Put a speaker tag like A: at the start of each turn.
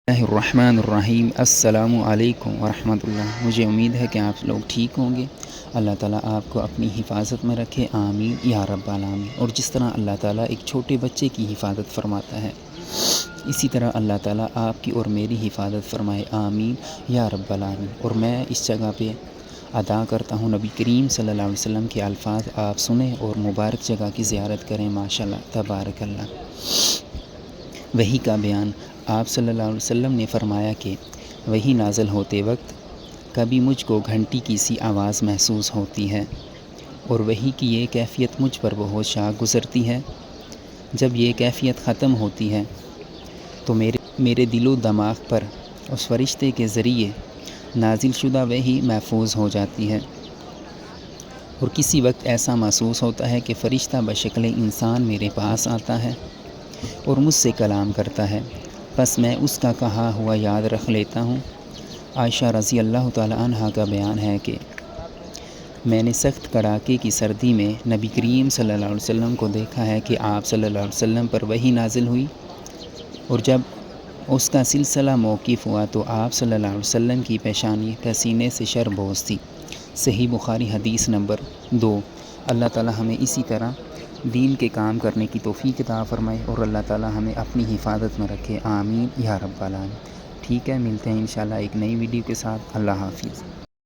A: الرحمن الرحیم السلام علیکم ورحمۃ اللہ۔ مجھے امید ہے کہ آپ لوگ ٹھیک ہوں گے۔ اللہ تعالیٰ آپ کو اپنی حفاظت میں رکھے، آمین یا رب العالمین۔ اور جس طرح اللہ تعالیٰ ایک چھوٹے بچے کی حفاظت فرماتا ہے، اسی طرح اللہ تعالیٰ آپ کی اور میری حفاظت فرمائے، آمین یا رب العالمین۔ اور میں اس جگہ پہ ادا کرتا ہوں نبی کریم صلی اللہ علیہ وسلم کے الفاظ، آپ سنیں اور مبارک جگہ کی زیارت کریں، ماشاءاللہ تبارک اللہ۔ وحی کا بیان۔ آپ صلی اللہ علیہ وسلم نے فرمایا کہ وحی نازل ہوتے وقت کبھی مجھ کو گھنٹی کی سی آواز محسوس ہوتی ہے، اور وحی کی یہ کیفیت مجھ پر بہت شاق گزرتی ہے۔ جب یہ کیفیت ختم ہوتی ہے تو میرے دل و دماغ پر اس فرشتے کے ذریعے نازل شدہ وحی محفوظ ہو جاتی ہے، اور کسی وقت ایسا محسوس ہوتا ہے کہ فرشتہ بشکل انسان میرے پاس آتا ہے اور مجھ سے کلام کرتا ہے، بس میں اس کا کہا ہوا یاد رکھ لیتا ہوں۔ عائشہ رضی اللہ تعالی عنہا کا بیان ہے کہ میں نے سخت کڑاکے کی سردی میں نبی کریم صلی اللہ علیہ وسلم کو دیکھا ہے کہ آپ صلی اللہ علیہ وسلم پر وحی نازل ہوئی، اور جب اس کا سلسلہ موقوف ہوا تو آپ صلی اللہ علیہ وسلم کی پیشانی پسینے سے شربوز تھی۔ صحیح بخاری حدیث نمبر 2۔ اللہ تعالیٰ ہمیں اسی طرح دین کے کام کرنے کی توفیق عطا فرمائے، اور اللہ تعالیٰ ہمیں اپنی حفاظت میں رکھے، آمین یا رب العالمین۔ ٹھیک ہے، ملتے ہیں انشاءاللہ ایک نئی ویڈیو کے ساتھ۔ اللہ حافظ۔